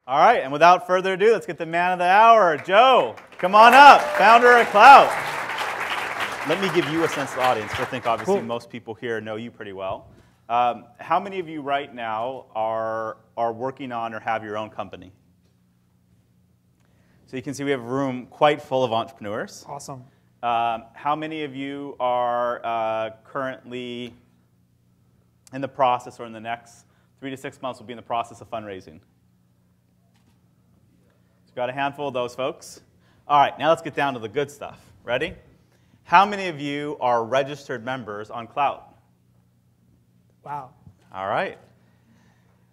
All right, and without further ado, let's get the man of the hour, Joe. Come on up, founder of Klout. Let me give you a sense of the audience. I think obviously most people here know you pretty well. How many of you right now are working on or have your own company? So you can see we have a room quite full of entrepreneurs. Awesome. How many of you are currently in the process, or in the next 3 to 6 months will be in the process of fundraising? So got a handful of those folks. All right, now let's get down to the good stuff. Ready? How many of you are registered members on Klout? Wow. All right.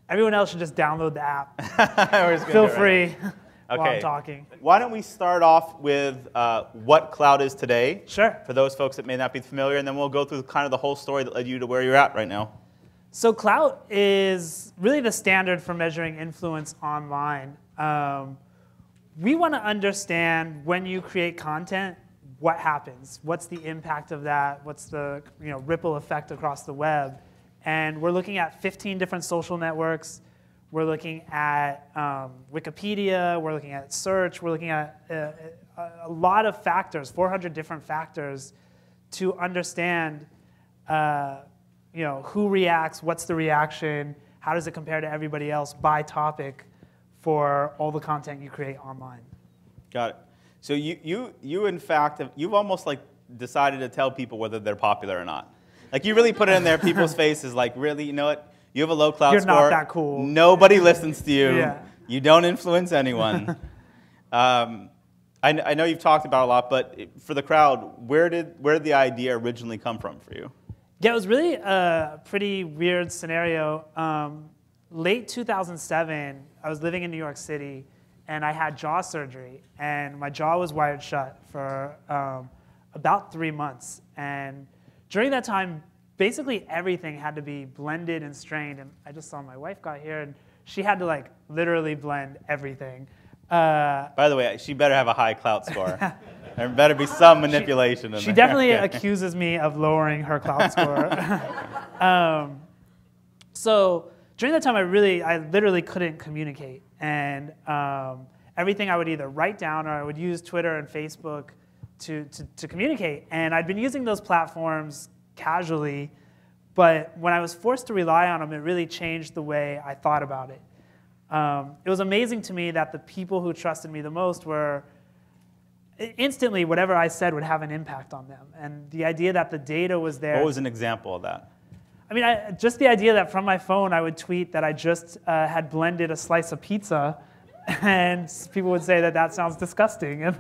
Everyone else should just download the app. Feel free while Okay. I'm talking. Why don't we start off with what Klout is today? Sure. For those folks that may not be familiar, and then we'll go through kind of the whole story that led you to where you're at right now. So Klout is really the standard for measuring influence online. We want to understand when you create content, what happens? What's the impact of that? What's the ripple effect across the web? And we're looking at 15 different social networks. We're looking at Wikipedia. We're looking at search. We're looking at a lot of factors, 400 different factors, to understand who reacts, what's the reaction, how does it compare to everybody else by topic for all the content you create online. Got it. So you in fact, you've almost like decided to tell people whether they're popular or not. Like you really put it in their people's faces, like really, you know what? You have a low Klout score. You're not that cool. Nobody listens to you. Yeah. You don't influence anyone. I know you've talked about it a lot, but for the crowd, where did the idea originally come from for you? Yeah, it was really a pretty weird scenario. Late 2007, I was living in New York City, and I had jaw surgery, and my jaw was wired shut for about 3 months. And during that time, basically everything had to be blended and strained. And I just saw my wife got here, and she had to like literally blend everything. By the way, she better have a high Klout score. There better be some manipulation in there. She definitely accuses me of lowering her Klout score. So during that time, I literally couldn't communicate. And everything I would either write down or I would use Twitter and Facebook to communicate. And I'd been using those platforms casually, but when I was forced to rely on them, it really changed the way I thought about it. It was amazing to me that the people who trusted me the most were instantly, whatever I said would have an impact on them. And the idea that the data was there. What was an example of that? I mean, just the idea that from my phone I would tweet that I just had blended a slice of pizza, and people would say that sounds disgusting, and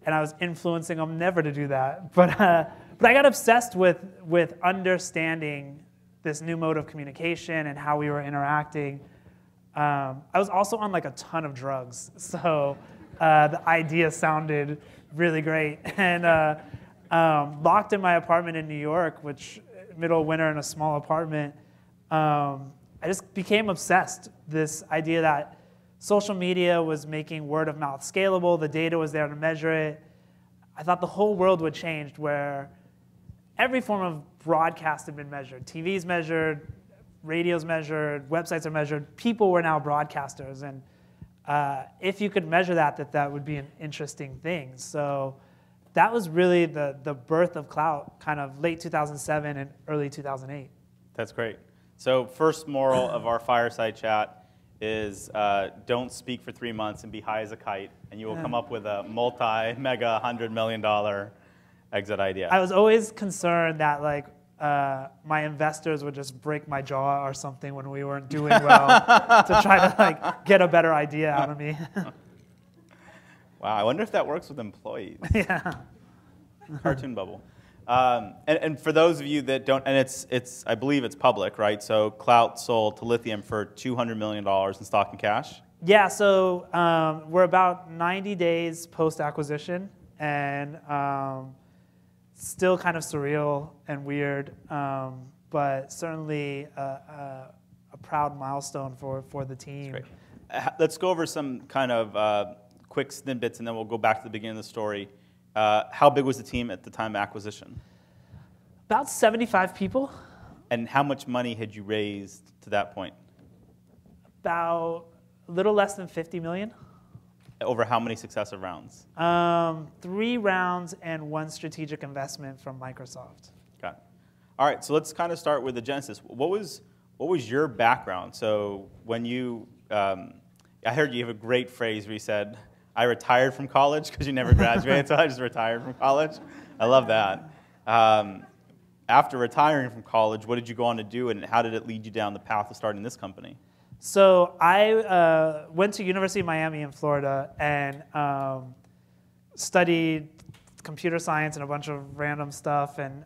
and I was influencing them never to do that. But I got obsessed with understanding this new mode of communication and how we were interacting. I was also on like a ton of drugs, so the idea sounded really great. And locked in my apartment in New York, which middle of winter in a small apartment, I just became obsessed. This idea that social media was making word of mouth scalable, the data was there to measure it. I thought the whole world would change, where every form of broadcast had been measured. TV's measured, radio's measured, websites are measured. People were now broadcasters, and if you could measure that would be an interesting thing. So that was really the birth of Klout, kind of late 2007 and early 2008. That's great. So first moral of our fireside chat is don't speak for 3 months and be high as a kite, and you will come up with a multi-mega $100 million exit idea. I was always concerned that like my investors would just break my jaw or something when we weren't doing well to try to like get a better idea out of me. Wow, I wonder if that works with employees. Yeah. Cartoon bubble. And for those of you that don't, and it's I believe it's public, right? So Klout sold to Lithium for $200 million in stock and cash. Yeah, so we're about 90 days post-acquisition, and still kind of surreal and weird, but certainly a proud milestone for the team. That's great. Let's go over some kind of quick snippets, and then we'll go back to the beginning of the story. How big was the team at the time of acquisition? About 75 people. And how much money had you raised to that point? About A little less than 50 million. Over how many successive rounds? 3 rounds and 1 strategic investment from Microsoft. Got it. All right, so let's kind of start with the genesis. What was your background? So when you, I heard you have a great phrase where you said, I retired from college because you never graduated, so I just retired from college. I love that. After retiring from college, what did you go on to do, and how did it lead you down the path of starting this company? So I went to University of Miami in Florida and studied computer science and a bunch of random stuff. And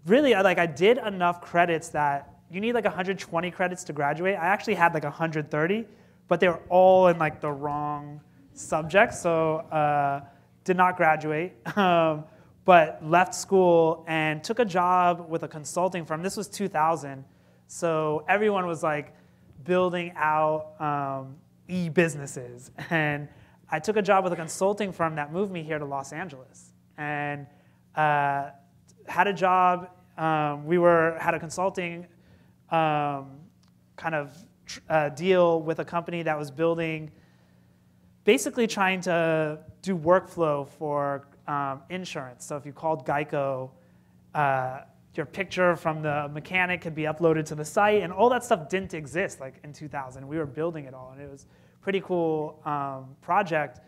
really, I did enough credits that you need like 120 credits to graduate. I actually had like 130, but they were all in like the wrong subjects, so did not graduate. But left school and took a job with a consulting firm. This was 2000. So everyone was like building out e-businesses. And I took a job with a consulting firm that moved me here to Los Angeles. And had a job, had a consulting kind of deal with a company that was building, basically trying to do workflow for insurance. So if you called Geico, your picture from the mechanic could be uploaded to the site, and all that stuff didn't exist like in 2000. We were building it all, and it was a pretty cool project.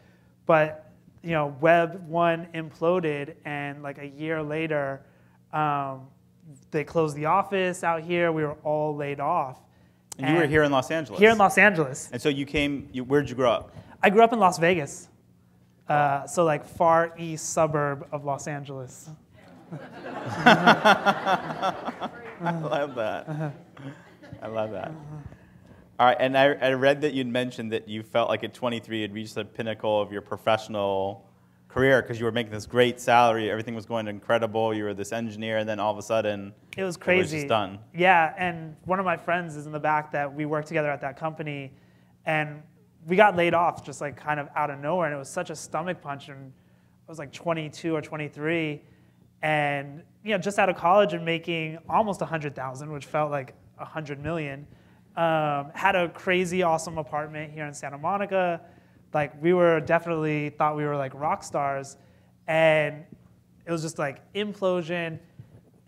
But Web 1 imploded, and like a year later, they closed the office out here. We were all laid off. And you were here in Los Angeles? Here in Los Angeles. And so where'd you grow up? I grew up in Las Vegas, so like far east suburb of Los Angeles. I love that. I love that. All right, and I read that you'd mentioned that you felt like at 23 you'd reached the pinnacle of your professional career because you were making this great salary, everything was going incredible, you were this engineer, and then all of a sudden it was crazy. It was just done. Yeah, and one of my friends is in the back that we worked together at that company, and we got laid off just like kind of out of nowhere, and it was such a stomach punch, and I was like 22 or 23. And just out of college and making almost 100,000, which felt like 100 million, had a crazy awesome apartment here in Santa Monica. Like we were definitely thought we were like rock stars, and it was just like implosion.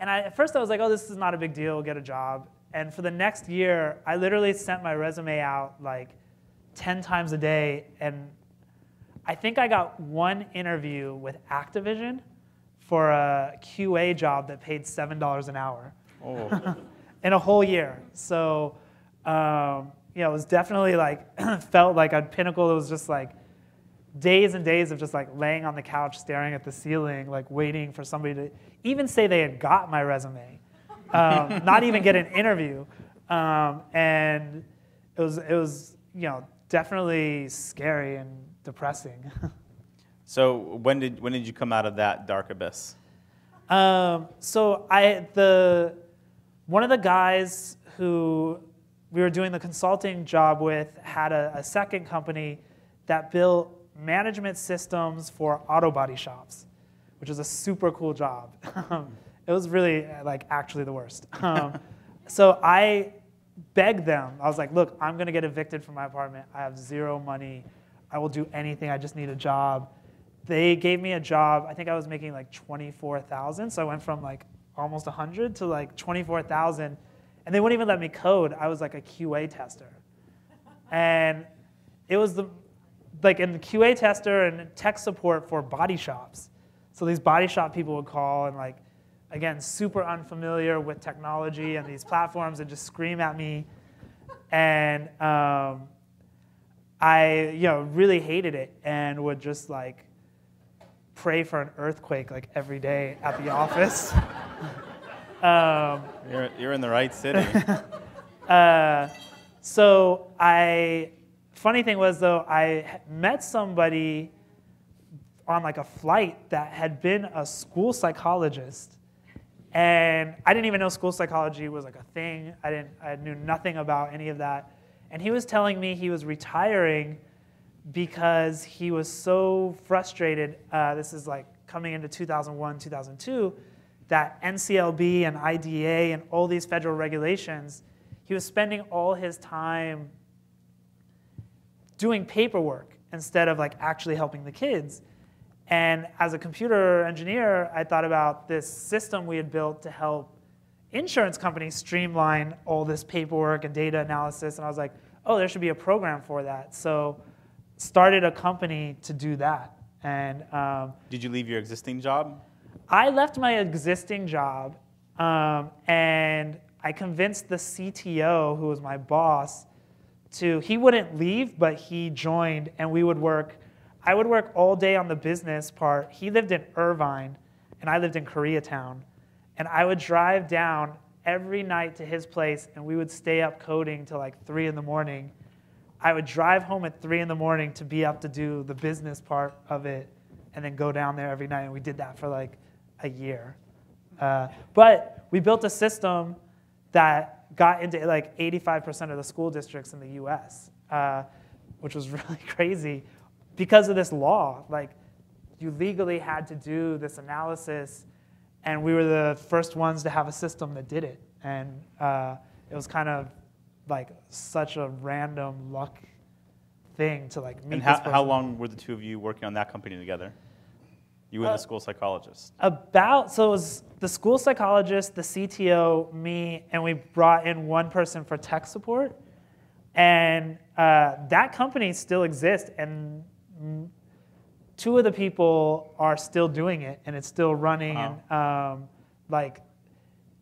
And at first I was like, oh, this is not a big deal, get a job. And for the next year, I literally sent my resume out like 10 times a day, and I think I got 1 interview with Activision for a QA job that paid $7 an hour in a whole year. So, it was definitely like, felt like a pinnacle. It was just like days and days of just like laying on the couch, staring at the ceiling, like waiting for somebody to even say they had got my resume, not even get an interview. And it was definitely scary and depressing. So when did you come out of that dark abyss? So one of the guys who we were doing the consulting job with had a second company that built management systems for auto body shops, which was a super cool job. It was really like actually the worst. So I begged them. I was like, look, I'm going to get evicted from my apartment. I have 0 money. I will do anything. I just need a job. They gave me a job. I think I was making like 24,000. So I went from like almost 100 to like 24,000. And they wouldn't even let me code. I was like a QA tester. And it was like in the QA tester and tech support for body shops. So these body shop people would call and like, again, super unfamiliar with technology and these platforms and just scream at me. And I really hated it and would just like pray for an earthquake like every day at the office. You're in the right city. So funny thing was though, I met somebody on like a flight that had been a school psychologist, and I didn't even know school psychology was like a thing. I knew nothing about any of that, and he was telling me he was retiring because he was so frustrated. This is like coming into 2001, 2002, that NCLB and IDA and all these federal regulations, he was spending all his time doing paperwork instead of like actually helping the kids. And as a computer engineer, I thought about this system we had built to help insurance companies streamline all this paperwork and data analysis. And I was like, oh, there should be a program for that. So started a company to do that. And did you leave your existing job? I left my existing job, and I convinced the CTO, who was my boss, he wouldn't leave, but he joined, and I would work all day on the business part. He lived in Irvine, and I lived in Koreatown. And I would drive down every night to his place, and we would stay up coding till like 3 in the morning. I would drive home at 3 in the morning to be up to do the business part of it, and then go down there every night. And we did that for like a year. But we built a system that got into like 85% of the school districts in the US, which was really crazy because of this law. Like, you legally had to do this analysis, and we were the first ones to have a system that did it. And it was kind of like such a random luck thing to like meet. And this person. how long were the two of you working on that company together? You were the school psychologist. So it was the school psychologist, the CTO, me, and we brought in one person for tech support. And that company still exists, and 2 of the people are still doing it, and it's still running. Wow. And like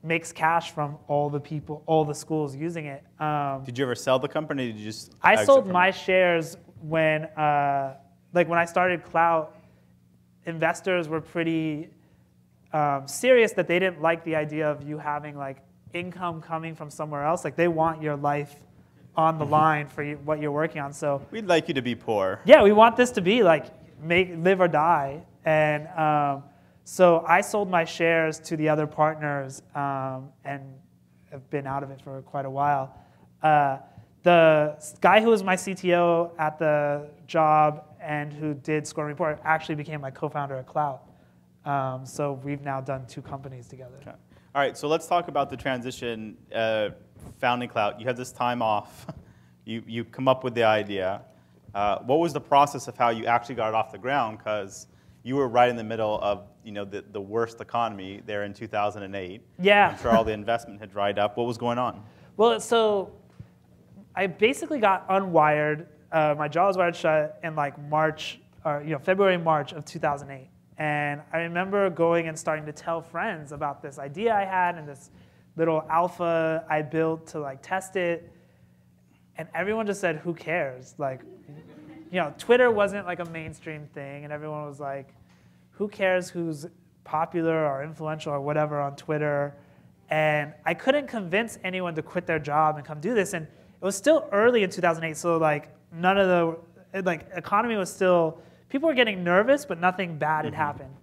makes cash from all the schools using it. Did you ever sell the company? Did you just? I sold my shares when I started Klout. Investors were pretty serious that they didn't like the idea of you having like income coming from somewhere else. Like, they want your life on the line for what you're working on. So we'd like you to be poor. Yeah, we want this to be like live or die. And so I sold my shares to the other partners and have been out of it for quite a while. The guy who was my CTO at the job and who did Score and Report actually became my co-founder at Klout. So we've now done 2 companies together. Okay. All right, so let's talk about the transition, founding Klout. You had this time off. You come up with the idea. What was the process of how you actually got it off the ground? Because you were right in the middle of the worst economy there in 2008. Yeah. I'm sure all the investment had dried up. What was going on? Well, so I basically got unwired. My jaw was wired shut in like February, March of 2008. And I remember going and starting to tell friends about this idea I had and this little alpha I built to like test it. And everyone just said, who cares? Like, Twitter wasn't like a mainstream thing, and everyone was like, who cares who's popular or influential or whatever on Twitter? And I couldn't convince anyone to quit their job and come do this. And it was still early in 2008, so like none of the economy was still, people were getting nervous, but nothing bad had happened.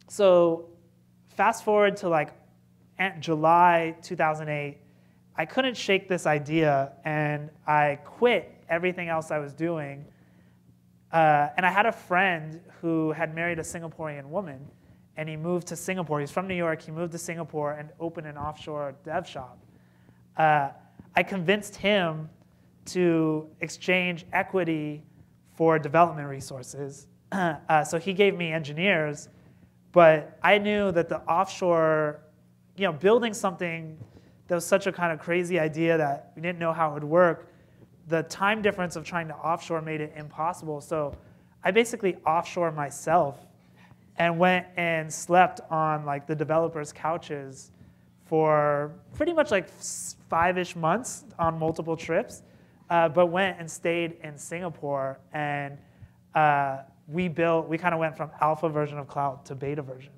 So fast forward to like July 2008, I couldn't shake this idea, and I quit everything else I was doing. And I had a friend who had married a Singaporean woman, and he moved to Singapore. He's from New York. He moved to Singapore and opened an offshore dev shop. I convinced him to exchange equity for development resources. So he gave me engineers, but I knew that the offshore, building something that was such a kind of crazy idea that we didn't know how it would work, the time difference of trying to offshore made it impossible. So I basically offshore myself and went and slept on like the developers' couches for pretty much like 5-ish months on multiple trips, but went and stayed in Singapore, and we kind of went from alpha version of Klout to beta version.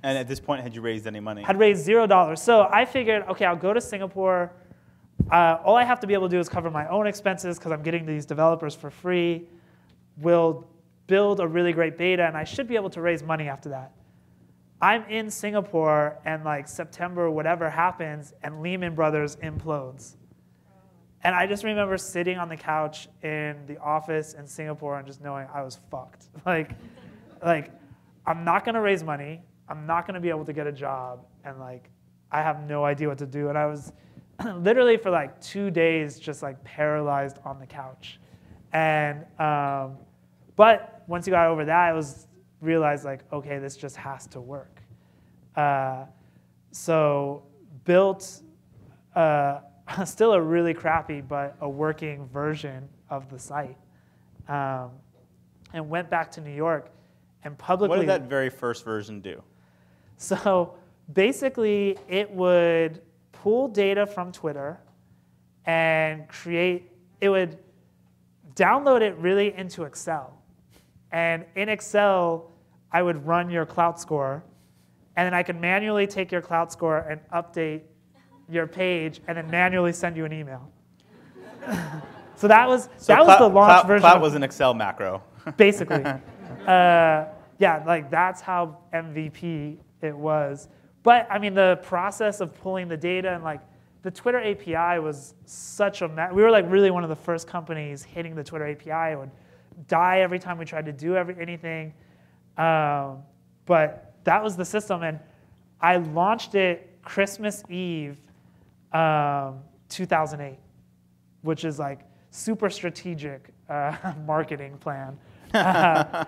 And at this point, had you raised any money? Had raised $0. So I figured, okay, I'll go to Singapore. All I have to be able to do is cover my own expenses because I'm getting these developers for free. We'll build a really great beta, and I should be able to raise money after that. I'm in Singapore, and like September, whatever happens, and Lehman Brothers implodes. And I just remember sitting on the couch in the office in Singapore and just knowing I was fucked. Like I'm not going to raise money. I'm not going to be able to get a job, and like I have no idea what to do. And I was literally for like 2 days, just like paralyzed on the couch. And but once you got over that, realized like, okay, this just has to work. So built still a really crappy but a working version of the site, and went back to New York and publicly. What did that very first version do? So basically, it would pull data from Twitter and it would download it really into Excel. And in Excel, I would run your Klout score, and then I could manually take your Klout score and update your page, and then manually send you an email. So that was the launch version. Klout was an Excel macro. Basically. Yeah, like that's how MVP it was. But I mean, the process of pulling the data and like the Twitter API was such a mess. We were like really one of the first companies hitting the Twitter API. It would die every time we tried to do anything. But that was the system, and I launched it Christmas Eve, 2008, which is like super strategic marketing plan. The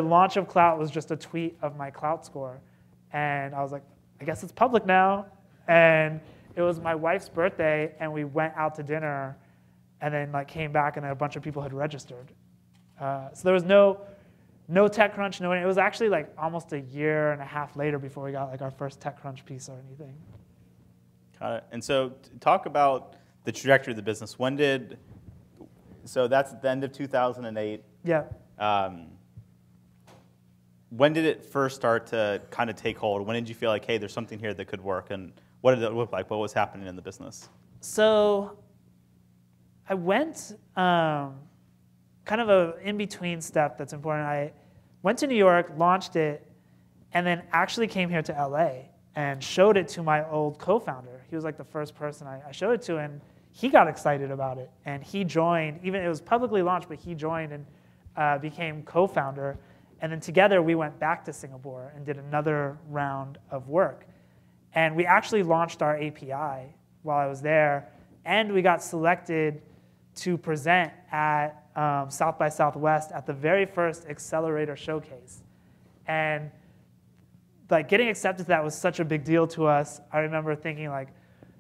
launch of Klout was just a tweet of my Klout score, and I was like, I guess it's public now. And it was my wife's birthday, and we went out to dinner, and then like came back, and then a bunch of people had registered. So there was no TechCrunch, no. It was actually like almost a year and a half later before we got like our first TechCrunch piece or anything. Got it. And so talk about the trajectory of the business. So that's the end of 2008. Yeah. When did it first start to kind of take hold? When did you feel like, hey, there's something here that could work? And what did it look like? What was happening in the business? So I went kind of an in-between step that's important. I went to New York, launched it, and then actually came here to LA and showed it to my old co-founder. He was like the first person I showed it to, and he got excited about it. And he joined, even it was publicly launched, but he joined and became co-founder. And then together we went back to Singapore and did another round of work. And we actually launched our API while I was there, and we got selected to present at South by Southwest at the very first accelerator showcase. And like getting accepted to that was such a big deal to us. I remember thinking like,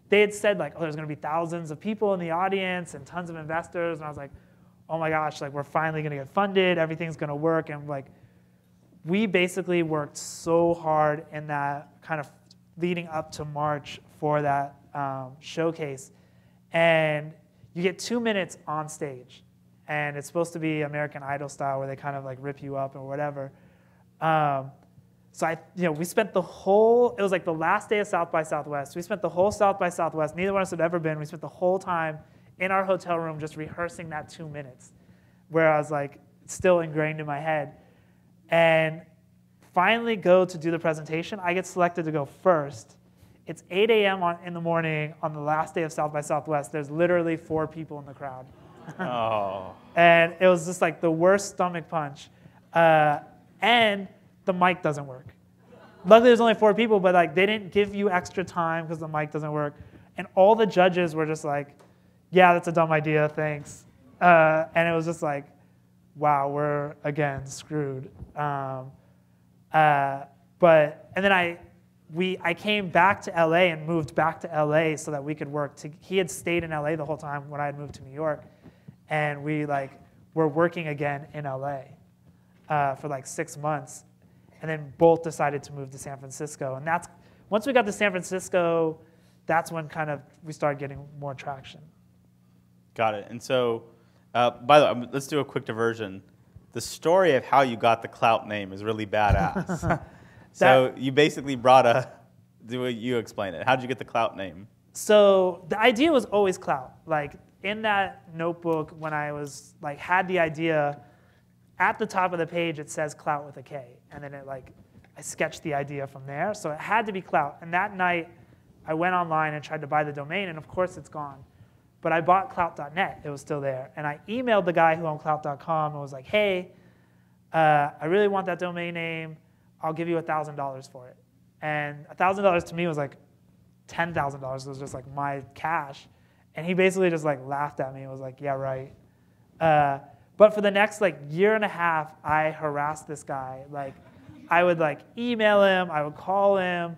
they had said like, oh, there's gonna be thousands of people in the audience and tons of investors. And I was like, oh my gosh, like we're finally gonna get funded, everything's gonna work. And like, we basically worked so hard in that kind of leading up to March for that showcase. And you get 2 minutes on stage. And it's supposed to be American Idol style where they kind of like rip you up or whatever. So we spent the whole, it was like the last day of South by Southwest. We spent the whole South by Southwest, neither one of us had ever been. We spent the whole time in our hotel room just rehearsing that 2 minutes where I was like, it's still ingrained in my head. And finally go to do the presentation. I get selected to go first. It's 8 a.m. in the morning on the last day of South by Southwest. There's literally 4 people in the crowd. Oh. And it was just like the worst stomach punch. And the mic doesn't work. Luckily, there's only 4 people, but like they didn't give you extra time because the mic doesn't work. And all the judges were just like, yeah, that's a dumb idea, thanks. And it was just like, wow, we're, again, screwed. And then I came back to LA and moved back to LA so that we could work. He had stayed in LA the whole time when I had moved to New York. And we were working again in LA for like 6 months. And then both decided to move to San Francisco. And once we got to San Francisco, that's when kind of we started getting more traction. Got it. And so, by the way, let's do a quick diversion. The story of how you got the Klout name is really badass. So you basically you explain it. How did you get the Klout name? So the idea was always Klout. Like in that notebook when I was had the idea, at the top of the page it says Klout with a K. And then I sketched the idea from there. So it had to be Klout. And that night I went online and tried to buy the domain, and of course it's gone. But I bought Klout.net. It was still there. And I emailed the guy who owned Klout.com and was like, hey, I really want that domain name. I'll give you $1,000 for it. And $1,000 to me was like, $10,000. It was just like my cash. And he basically just like laughed at me and was like, yeah, right. But for the next like year and a half, I harassed this guy. Like, I would like email him, I would call him,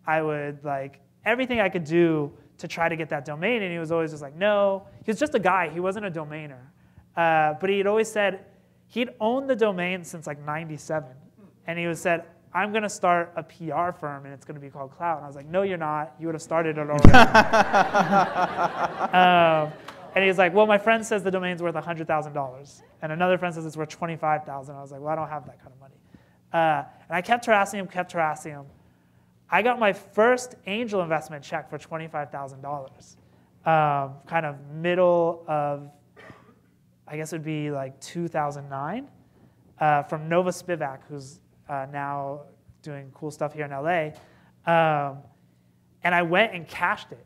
I would like everything I could do to try to get that domain. And he was always just like, no. He was just a guy. He wasn't a domainer. But he had always said, he'd owned the domain since like 97. And he said, I'm going to start a PR firm, and it's going to be called Klout. And I was like, no, you're not. You would have started it already. And he was like, well, my friend says the domain's worth $100,000. And another friend says it's worth $25,000. I was like, well, I don't have that kind of money. And I kept harassing him. I got my first angel investment check for $25,000, kind of middle of, I guess it would be like 2009, from Nova Spivak, who's now doing cool stuff here in LA. And I went and cashed it.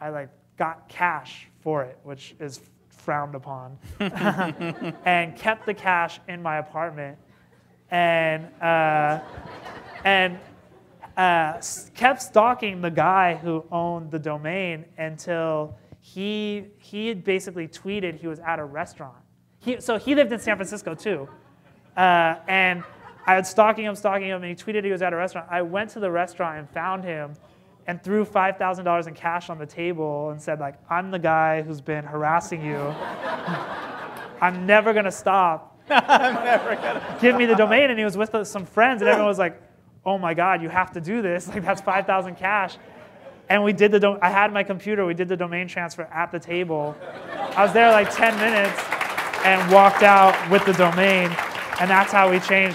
I like got cash for it, which is frowned upon, and kept the cash in my apartment, and kept stalking the guy who owned the domain until he had basically tweeted he was at a restaurant. So he lived in San Francisco too, and I was stalking him, and he tweeted he was at a restaurant. I went to the restaurant and found him, and threw $5,000 in cash on the table and said, like, I'm the guy who's been harassing you. I'm never gonna stop. I'm never gonna Give me the domain. And he was with some friends, and everyone was like, oh my God, you have to do this. Like, that's 5,000 cash. And we did I had my computer, we did the domain transfer at the table. I was there like 10 minutes and walked out with the domain, and that's how we became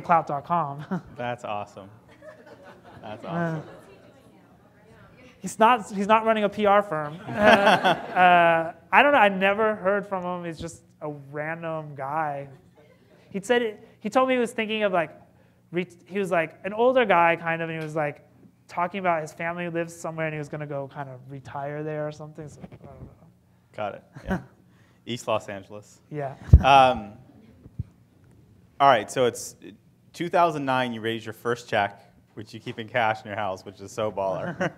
Klout.com. That's awesome. That's awesome. He's not running a PR firm. I don't know. I never heard from him. He's just a random guy. He told me he was thinking of like, he was like an older guy kind of, and he was like talking about his family lives somewhere, and he was going to go kind of retire there or something. So, I don't know. Got it. Yeah. East Los Angeles. Yeah. All right. So it's 2009. You raised your first check, which you keep in cash in your house, which is so baller.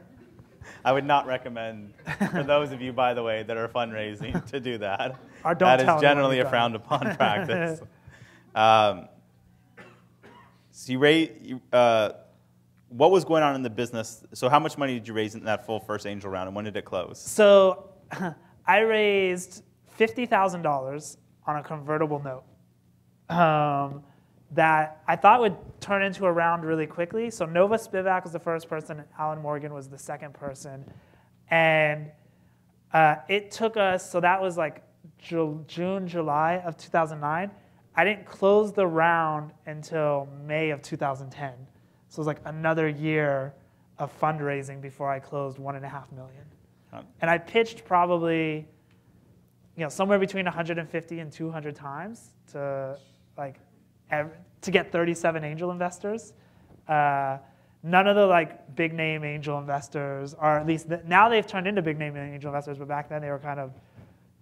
I would not recommend, for those of you, by the way, that are fundraising, to do that. That is generally a frowned upon practice. So what was going on in the business? So how much money did you raise in that full first angel round, and when did it close? So I raised $50,000 on a convertible note that I thought would turn into a round really quickly. So Nova Spivak was the first person, and Alan Morgan was the second person. And it took us, so that was like June, July of 2009. I didn't close the round until May of 2010. So it was like another year of fundraising before I closed $1.5 million. And I pitched probably, somewhere between 150 and 200 times to get 37 angel investors. None of the like big name angel investors, or at least now they've turned into big name angel investors, but back then they were kind of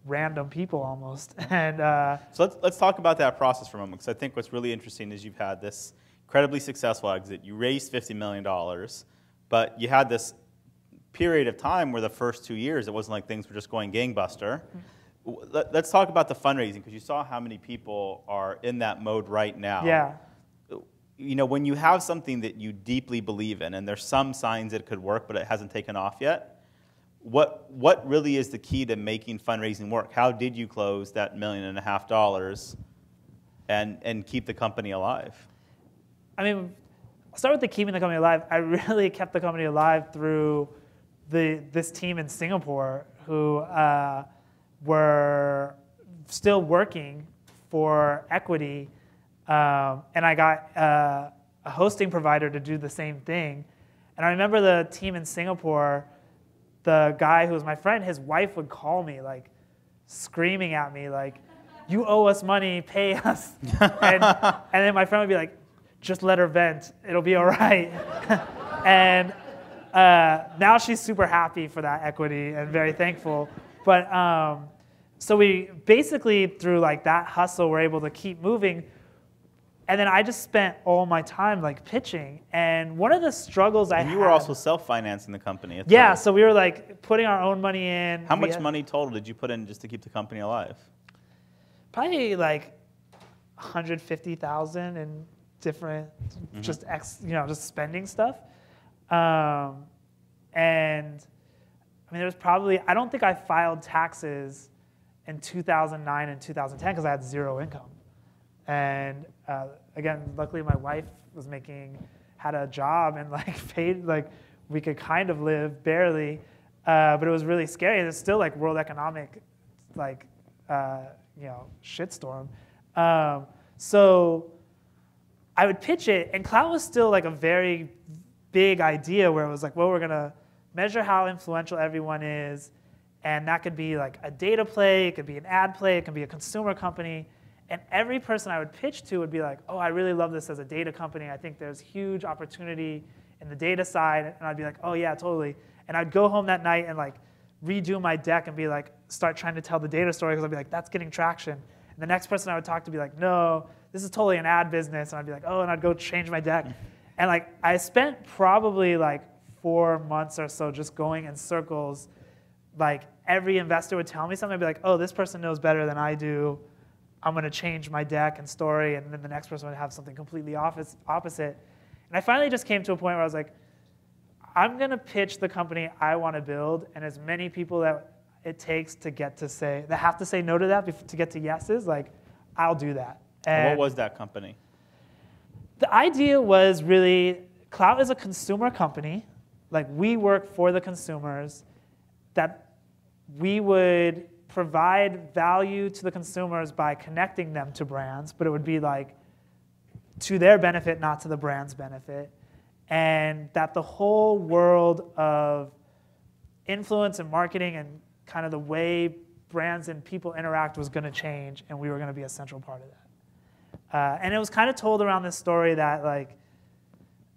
random people almost. And so let's talk about that process for a moment, because I think what's really interesting is you've had this incredibly successful exit. You raised $50 million, but you had this period of time where the first 2 years it wasn't like things were just going gangbuster. Let's talk about the fundraising, because you saw how many people are in that mode right now. Yeah. When you have something that you deeply believe in, and there's some signs it could work, but it hasn't taken off yet, what really is the key to making fundraising work? How did you close that $1.5 million and keep the company alive? I mean, I'll start with the keeping the company alive. I really kept the company alive through this team in Singapore who were still working for equity, and I got a hosting provider to do the same thing. And I remember the team in Singapore, the guy who was my friend, his wife would call me like screaming at me like, you owe us money, pay us. and then my friend would be like, just let her vent, it'll be all right. And now she's super happy for that equity and very thankful. But so we basically, through like that hustle, were able to keep moving. And then I just spent all my time like pitching. And one of the struggles I had. And you were also self-financing the company. Yeah, so we were like putting our own money in. How much money total did you put in just to keep the company alive? Probably like 150,000 in different, just spending stuff. And I mean, there was probably, I don't think I filed taxes in 2009 and 2010 because I had zero income. And again, luckily my wife was had a job and like paid, like we could kind of live barely, but it was really scary. And it's still like world economic, like, shitstorm. So I would pitch it, and Klout was still like a very big idea where it was like, well, we're going to measure how influential everyone is, and that could be like a data play, it could be an ad play, it could be a consumer company, and every person I would pitch to would be like, oh, I really love this as a data company. I think there's huge opportunity in the data side, and I'd be like, oh yeah, totally. And I'd go home that night and like redo my deck and be like, start trying to tell the data story because I'd be like, that's getting traction. And the next person I would talk to would be like, no, this is totally an ad business. And I'd be like, oh, and I'd go change my deck. And like I spent probably like 4 months or so just going in circles. Like every investor would tell me something. I'd be like, oh, this person knows better than I do. I'm going to change my deck and story. And then the next person would have something completely opposite. And I finally just came to a point where I was like, I'm going to pitch the company I want to build, and as many people that it takes to get to say, that have to say no to that to get to yeses, like, I'll do that. And what was that company? The idea was really, Klout is a consumer company. Like, we work for the consumers, that we would provide value to the consumers by connecting them to brands, but it would be like to their benefit, not to the brand's benefit. And that the whole world of influence and marketing and kind of the way brands and people interact was going to change, and we were going to be a central part of that. And it was kind of told around this story that, like,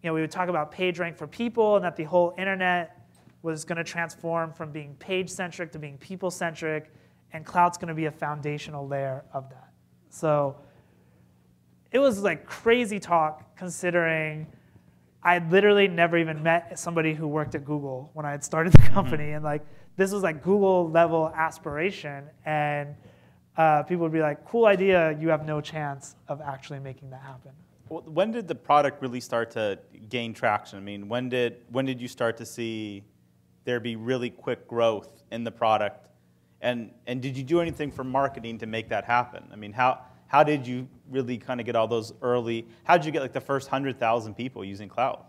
we would talk about PageRank for people, and that the whole internet was going to transform from being page-centric to being people-centric, and Klout's going to be a foundational layer of that. So it was like crazy talk, considering I had literally never even met somebody who worked at Google when I had started the company. And like, this was like Google level aspiration. And people would be like, cool idea, you have no chance of actually making that happen. Well, when did the product really start to gain traction? I mean, when did you start to see there be really quick growth in the product? And did you do anything for marketing to make that happen? I mean, how did you really kind of get all those early, how did you get like the first 100,000 people using Klout?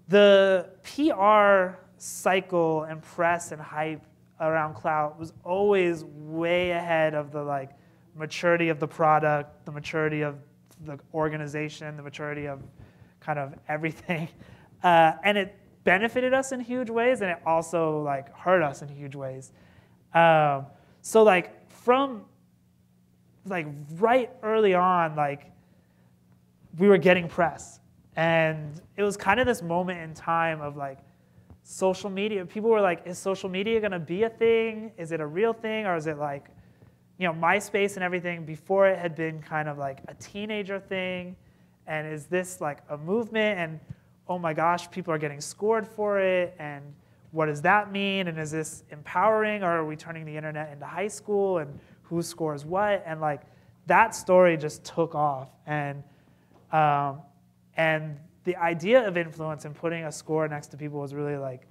The PR cycle and press and hype around Klout was always way ahead of the like maturity of the product, the maturity of the organization, the maturity of kind of everything. And it benefited us in huge ways, and it also like hurt us in huge ways. So like from like right early on, like we were getting press, and it was kind of this moment in time of like social media. People were like, is social media going to be a thing? Is it a real thing? Or is it like, MySpace and everything before it had been kind of like a teenager thing? And is this like a movement? And oh my gosh, people are getting scored for it. And what does that mean? And is this empowering? Or are we turning the internet into high school? And who scores what? And like that story just took off. And the idea of influence and putting a score next to people was really like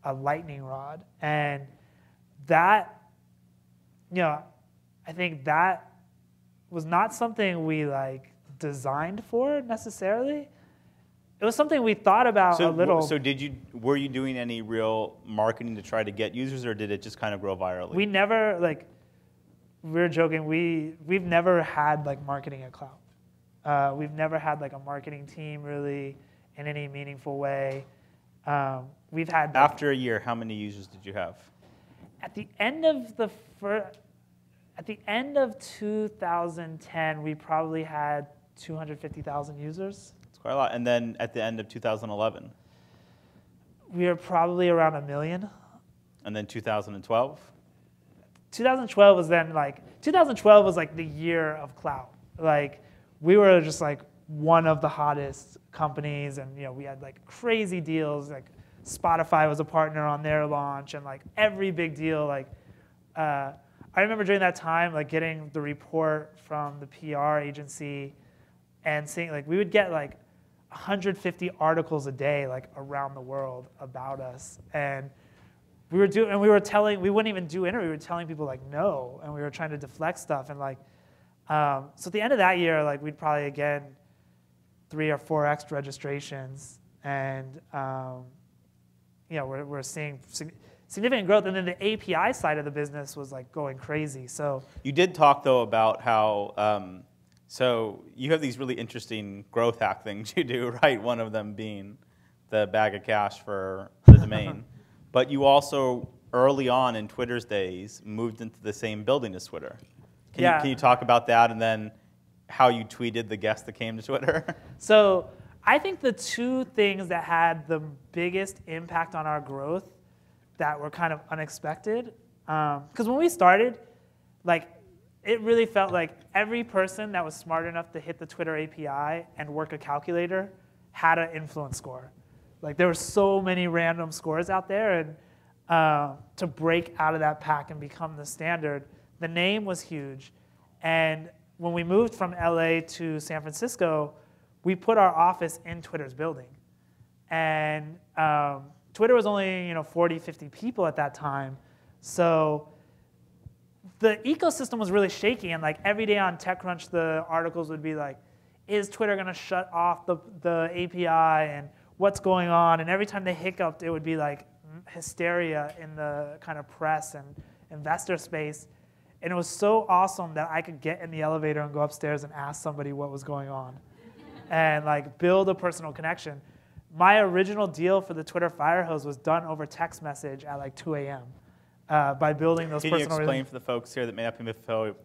a lightning rod. And that, I think that was not something we like designed for necessarily. It was something we thought about a little. So were you doing any real marketing to try to get users, or did it just kind of grow virally? We never, like, we were joking, we've never had like marketing at Klout. We've never had like a marketing team really in any meaningful way. We've had. After a year, how many users did you have? At the end of at the end of 2010, we probably had 250,000 users. It's quite a lot. And then at the end of 2011? We were probably around 1 million. And then 2012? 2012 was then like, 2012 was like the year of Klout. Like, we were just like one of the hottest companies, and we had like crazy deals. Like Spotify was a partner on their launch, and like every big deal. Like I remember during that time, like getting the report from the PR agency, and seeing like we would get like 150 articles a day like around the world about us, and we wouldn't even do interviews. We were telling people like no, and we were trying to deflect stuff, and like so at the end of that year, like we'd probably again 3 or 4x registrations, and we're seeing significant growth. And then the API side of the business was like going crazy. So you did talk though about how so you have these really interesting growth hack things you do, right? One of them being the bag of cash for the domain, but you also early on in Twitter's days moved into the same building as Twitter. Can you talk about that, and then how you tweeted the guests that came to Twitter? So I think the two things that had the biggest impact on our growth that were kind of unexpected, because when we started, like it really felt like every person that was smart enough to hit the Twitter API and work a calculator had an influence score. Like there were so many random scores out there, and to break out of that pack and become the standard, the name was huge. And when we moved from LA to San Francisco, we put our office in Twitter's building. And Twitter was only 40, 50 people at that time. So the ecosystem was really shaky. And like every day on TechCrunch, the articles would be like, is Twitter going to shut off the API? And what's going on? And every time they hiccuped, it would be like hysteria in the kind of press and investor space. And it was so awesome that I could get in the elevator and go upstairs and ask somebody what was going on and like build a personal connection. My original deal for the Twitter fire hose was done over text message at like 2 a.m. By building those personal. Can you explain for the folks here that may not be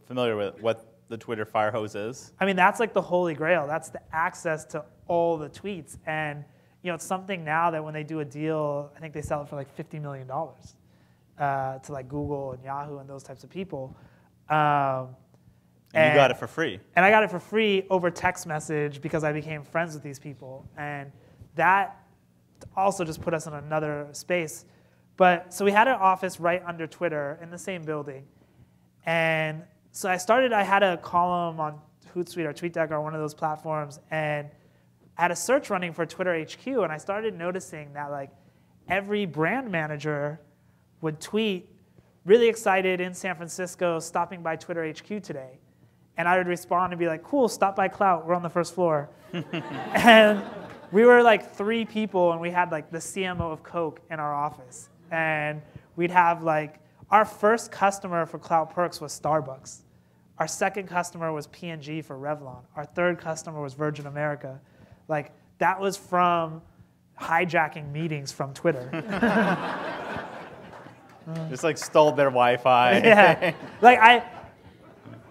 familiar with what the Twitter fire hose is? I mean, that's like the holy grail. That's the access to all the tweets. And it's something now that when they do a deal, I think they sell it for like $50 million. To like Google and Yahoo and those types of people. And you got it for free. And I got it for free over text message because I became friends with these people. And that also just put us in another space. But so we had an office right under Twitter in the same building. And so I had a column on Hootsuite or TweetDeck or one of those platforms, and I had a search running for Twitter HQ, and I started noticing that like every brand manager would tweet, really excited in San Francisco, stopping by Twitter HQ today. And I would respond and be like, cool, stop by Klout, we're on the first floor. And we were like 3 people, and we had like the CMO of Coke in our office. And we'd have like, our first customer for Klout Perks was Starbucks. Our second customer was P&G for Revlon. Our third customer was Virgin America. Like, that was from hijacking meetings from Twitter. Just like stole their Wi-Fi. Yeah, like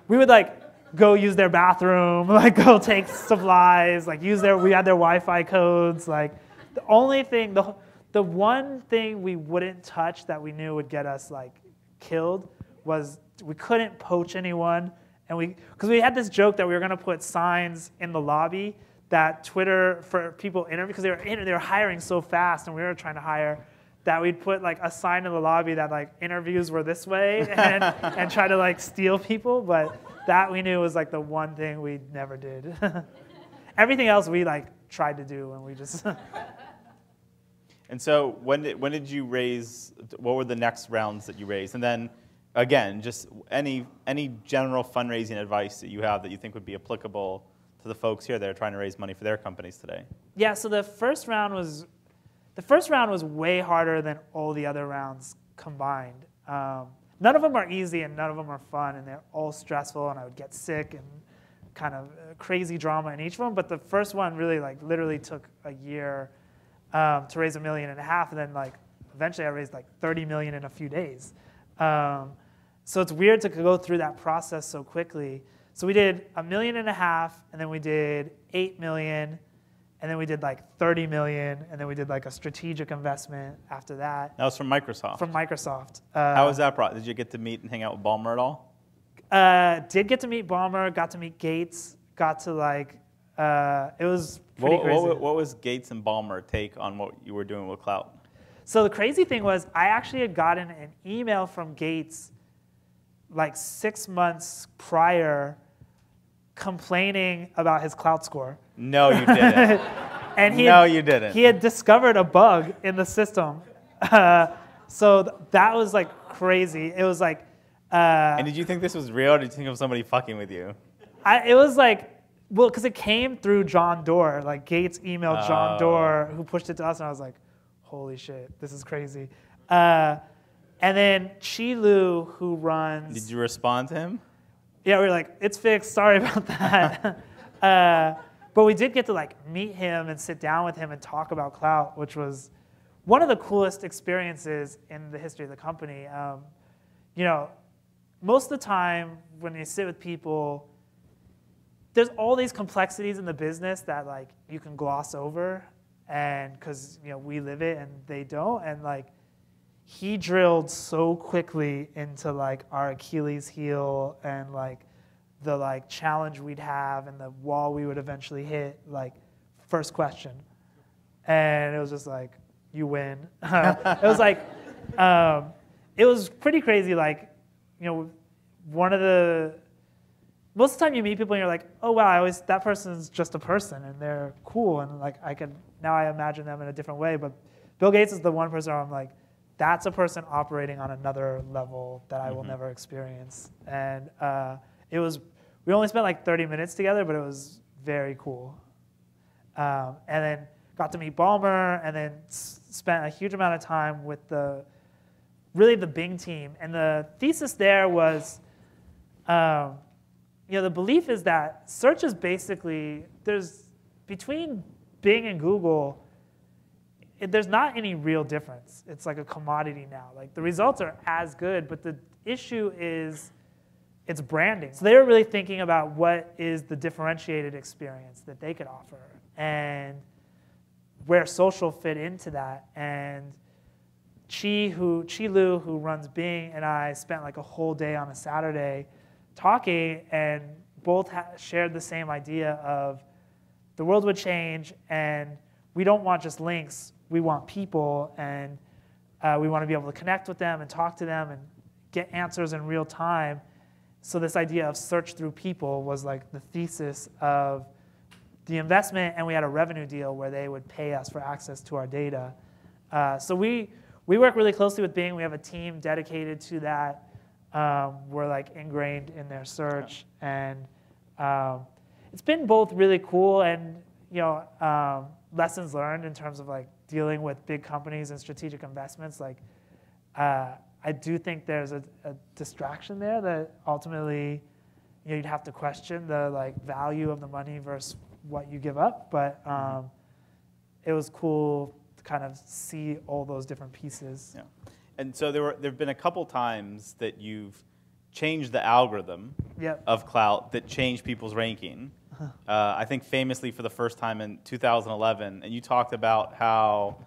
we would like go use their bathroom, like go take supplies, like we had their Wi-Fi codes. Like the only thing, the one thing we wouldn't touch that we knew would get us like killed was we couldn't poach anyone, and because we had this joke that we were gonna put signs in the lobby that Twitter for people interview, because they were hiring so fast, and we were trying to hire. That we'd put like a sign in the lobby that like interviews were this way and try to like steal people, but that we knew was like the one thing we never did. Everything else we like tried to do, and we just. And so when did you raise? What were the next rounds that you raised? And then again, just any general fundraising advice that you have that you think would be applicable to the folks here that are trying to raise money for their companies today. Yeah. So the first round was way harder than all the other rounds combined. None of them are easy and none of them are fun, and they're all stressful, and I would get sick and kind of crazy drama in each of them. But the first one really like literally took a year to raise $1.5 million, and then like eventually I raised like 30 million in a few days. So it's weird to go through that process so quickly. So we did $1.5 million, and then we did 8 million. And then we did like 30 million, and then we did like a strategic investment after that. That was from Microsoft. From Microsoft. How was that brought? Did you get to meet and hang out with Ballmer at all? Did get to meet Ballmer, got to meet Gates, got to like It was pretty crazy. What was Gates and Ballmer take on what you were doing with Klout? So the crazy thing was I actually had gotten an email from Gates like 6 months prior complaining about his Klout score. No, you didn't. And you didn't. He had discovered a bug in the system. So that was like crazy. It was like... and did you think this was real, or did you think of somebody fucking with you? It was like, well, because it came through John Doerr. Like Gates emailed John Doerr, who pushed it to us, and I was like, holy shit, this is crazy. And then Chi Lu, who runs... Did you respond to him? Yeah, we were like, it's fixed, sorry about that. But we did get to like meet him and sit down with him and talk about Klout, which was one of the coolest experiences in the history of the company. You know, most of the time when you sit with people, there's all these complexities in the business that like you can gloss over, and because you know we live it and they don't, and like he drilled so quickly into like our Achilles heel and like the like challenge we'd have and the wall we would eventually hit, like first question, and it was just like you win. It was like it was pretty crazy. Like, you know, most of the time you meet people and you're like, oh wow, that person's just a person and they're cool, and like now I imagine them in a different way. But Bill Gates is the one person where I'm like, that's a person operating on another level that I will never experience. And we only spent like 30 minutes together, but it was very cool. And then got to meet Ballmer, and then spent a huge amount of time with the Bing team. And the thesis there was, you know, the belief is that search is basically, between Bing and Google, there's not any real difference. It's like a commodity now. Like the results are as good, but the issue is it's branding. So they were really thinking about what is the differentiated experience that they could offer and where social fit into that. And Chi Lu, who runs Bing, and I spent like a whole day on a Saturday talking, and both shared the same idea of the world would change, and we don't want just links. We want people, and we want to be able to connect with them and talk to them and get answers in real time. So this idea of search through people was like the thesis of the investment, and we had a revenue deal where they would pay us for access to our data. So we work really closely with Bing. We have a team dedicated to that. We're like ingrained in their search, and it's been both really cool and lessons learned in terms of like dealing with big companies and strategic investments. Like I do think there's a distraction there that ultimately you'd have to question the like value of the money versus what you give up. But it was cool to kind of see all those different pieces. Yeah. And so there've been a couple times that you've changed the algorithm of Klout that changed people's ranking. I think famously for the first time in 2011, and you talked about how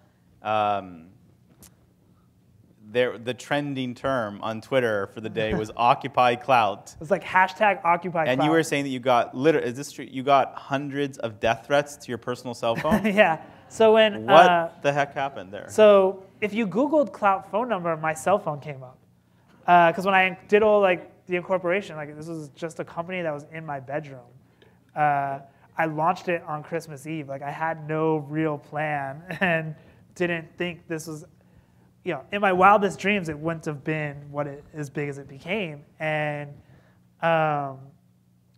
the trending term on Twitter for the day was Occupy Klout. It was like hashtag Occupy Klout. And you were saying that you got is this true? You got hundreds of death threats to your personal cell phone? Yeah. So when what the heck happened there? So if you Googled Klout phone number, my cell phone came up. Because when I did all like the incorporation, like this was just a company that was in my bedroom. I launched it on Christmas Eve. Like I had no real plan and didn't think this was, in my wildest dreams, it wouldn't have been as big as it became. And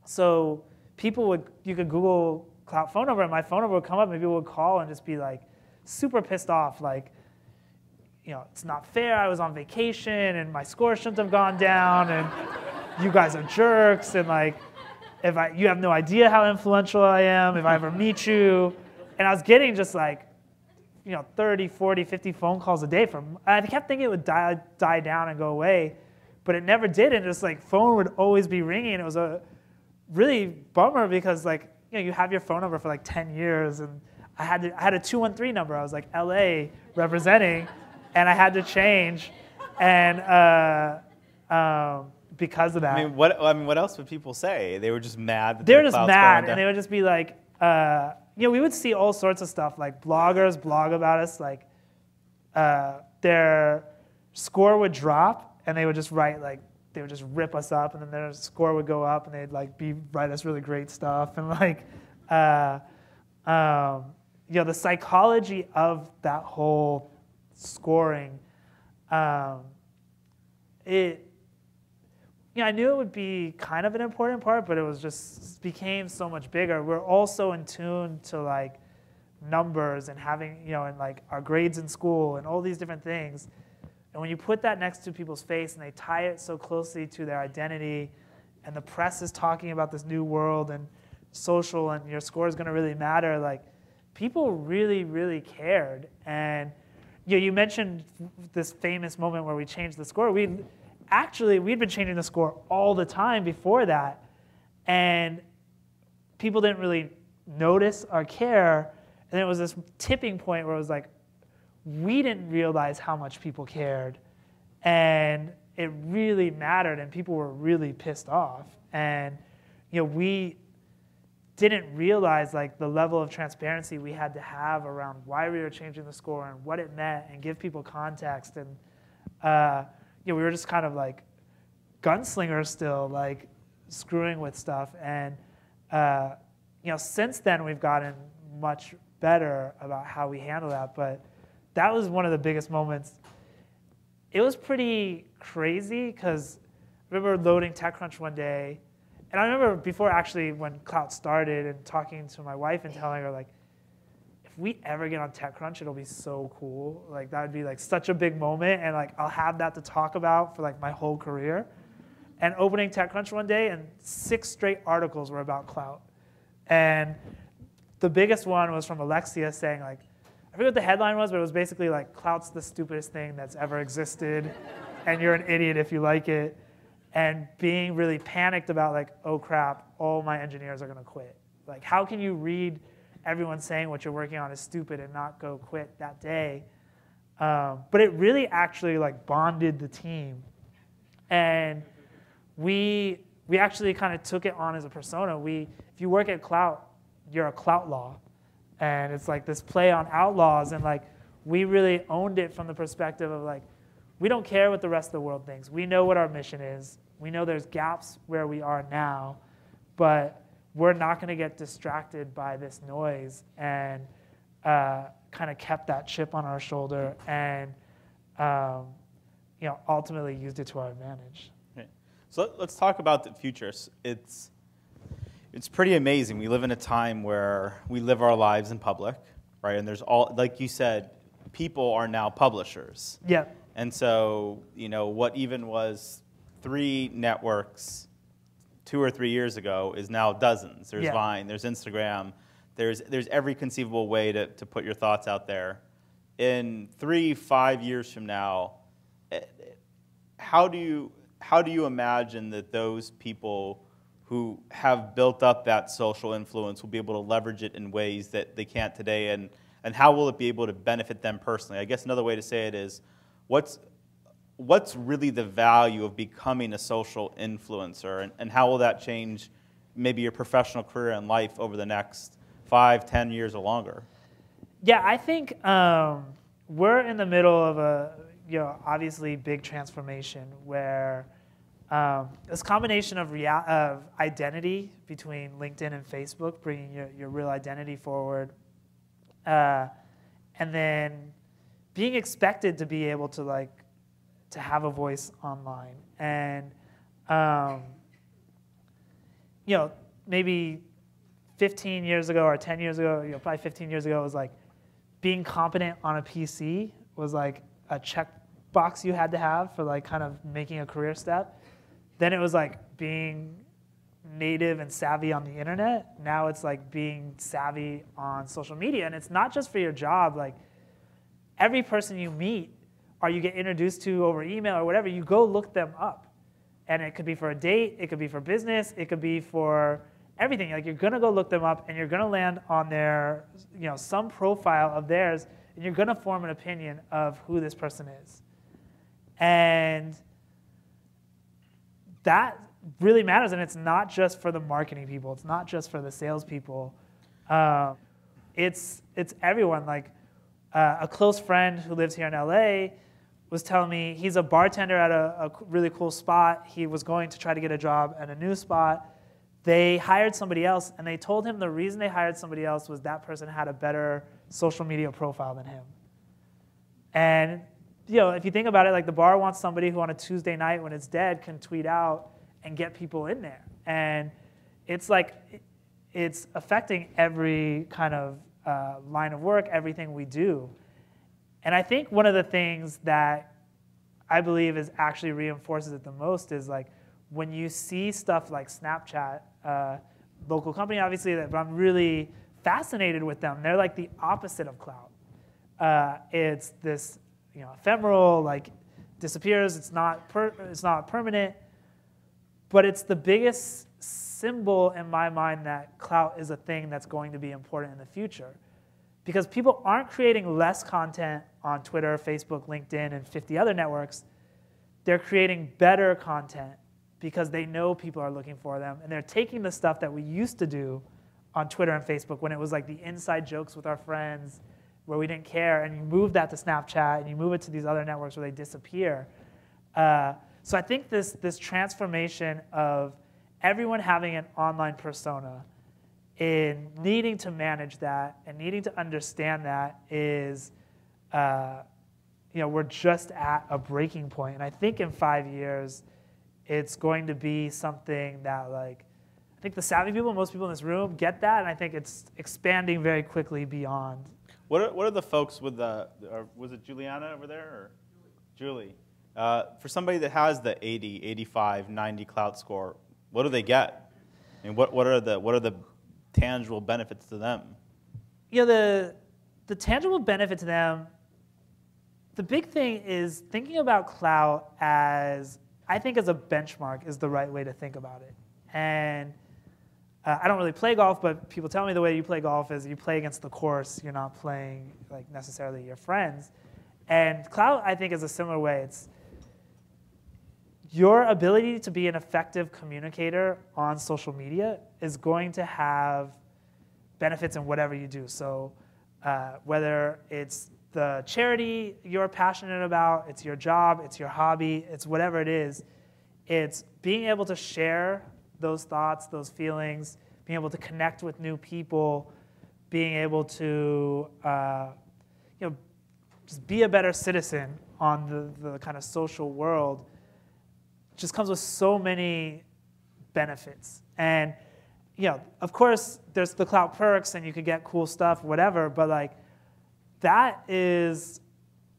so you could Google Klout phone number, and my phone number would come up, and people would call and just be like super pissed off, like, it's not fair. I was on vacation, and my score shouldn't have gone down, and you guys are jerks, and like, you have no idea how influential I am if I ever meet you. And I was getting just like, 30, 40, 50 phone calls a day from. I kept thinking it would die down and go away, but it never did. And just like phone would always be ringing. And it was a really bummer because like, you have your phone number for like 10 years, and I had a 213 number. I was like LA representing, and I had to change, and because of that. I mean, what else would people say? They were just mad. They were just mad, and they would just be like, we would see all sorts of stuff, like bloggers blog about us, like their score would drop, and they would just write, like, they would just rip us up, and then their score would go up, and they'd like write us really great stuff, and like, the psychology of that whole scoring, I knew it would be kind of an important part, but it was just became so much bigger. We're also in tune to like numbers and having, and like our grades in school and all these different things. And when you put that next to people's face and they tie it so closely to their identity, and the press is talking about this new world and social and your score is going to really matter, like people really, really cared. And you mentioned this famous moment where we changed the score. We'd been changing the score all the time before that, and people didn't really notice or care. And it was this tipping point where it was like, we didn't realize how much people cared, and it really mattered, and people were really pissed off. And we didn't realize like the level of transparency we had to have around why we were changing the score and what it meant, and give people context. And we were just kind of like gunslingers still, like screwing with stuff. And since then we've gotten much better about how we handle that. But that was one of the biggest moments. It was pretty crazy because I remember loading TechCrunch one day, and I remember before actually when Klout started and talking to my wife and telling her, like, if we ever get on TechCrunch, it'll be so cool. Like that would be like such a big moment, and like I'll have that to talk about for like my whole career. And opening TechCrunch one day, and 6 straight articles were about Klout. And the biggest one was from Alexia saying, like, I forget what the headline was, but it was basically like, Klout's the stupidest thing that's ever existed, and you're an idiot if you like it. And being really panicked about like, oh crap, all my engineers are gonna quit. Like, how can you read everyone saying what you're working on is stupid and not go quit that day? But it really actually like bonded the team. And we actually kind of took it on as a persona. If you work at Klout, you're a Klout law. And it's like this play on outlaws, and like we really owned it from the perspective of like, we don't care what the rest of the world thinks. We know what our mission is. We know there's gaps where we are now, but we're not going to get distracted by this noise, and kind of kept that chip on our shoulder, and ultimately used it to our advantage. Okay. So let's talk about the future. It's pretty amazing. We live in a time where we live our lives in public, right? And there's all, like you said, people are now publishers. Yeah. And so, what even was 3 networks 2 or 3 years ago is now dozens. There's Vine, there's Instagram, there's every conceivable way to put your thoughts out there. In 3-5 years from now, how do you imagine that those people who have built up that social influence will be able to leverage it in ways that they can't today, and how will it be able to benefit them personally? I guess another way to say it is, what's really the value of becoming a social influencer, and how will that change maybe your professional career and life over the next 5-10 years or longer? Yeah, I think we're in the middle of a obviously big transformation where this combination of identity between LinkedIn and Facebook, bringing your real identity forward, and then being expected to be able to to have a voice online. And maybe 15 years ago or 10 years ago, probably 15 years ago, it was like being competent on a PC was like a checkbox you had to have for like kind of making a career step. Then it was like being native and savvy on the internet. Now it's like being savvy on social media. And it's not just for your job. Like every person you meet or you get introduced to over email or whatever, you go look them up. And it could be for a date, it could be for business, it could be for everything. Like you're gonna go look them up, and you're gonna land on their, some profile of theirs, and you're gonna form an opinion of who this person is. And that really matters, and it's not just for the marketing people. It's not just for the salespeople. It's everyone. Like a close friend who lives here in LA was telling me he's a bartender at a really cool spot. He was going to try to get a job at a new spot. They hired somebody else, and they told him the reason they hired somebody else was that person had a better social media profile than him. And if you think about it, like the bar wants somebody who on a Tuesday night when it's dead can tweet out and get people in there. And it's like it's affecting every kind of line of work, everything we do. And I think one of the things that I believe is actually reinforces it the most is like when you see stuff like Snapchat, local company obviously, but I'm really fascinated with them. They're like the opposite of Klout. It's this ephemeral, like disappears. It's not permanent, but it's the biggest symbol in my mind that Klout is a thing that's going to be important in the future. Because people aren't creating less content on Twitter, Facebook, LinkedIn, and 50 other networks. They're creating better content because they know people are looking for them. And they're taking the stuff that we used to do on Twitter and Facebook when it was like the inside jokes with our friends where we didn't care, and you move that to Snapchat, and you move it to these other networks where they disappear. So I think this transformation of everyone having an online persona in needing to manage that and needing to understand that is, we're just at a breaking point. And I think in 5 years, it's going to be something that, like, I think the savvy people, most people in this room get that, and I think it's expanding very quickly beyond. What are the folks with was it Juliana over there? Or? Julie. For somebody that has the 80, 85, 90 Klout score, what do they get? And what are the tangible benefits to them? The tangible benefit to them, the big thing is thinking about Klout as, I think as a benchmark is the right way to think about it. And I don't really play golf, but people tell me the way you play golf is you play against the course. You're not playing like necessarily your friends. And Klout, I think, is a similar way. It's your ability to be an effective communicator on social media is going to have benefits in whatever you do. So whether it's the charity you're passionate about, it's your job, it's your hobby, it's whatever it is, it's being able to share those thoughts, those feelings, being able to connect with new people, being able to just be a better citizen on the kind of social world just comes with so many benefits. And of course, there's the Klout perks, and you could get cool stuff, whatever, but like that is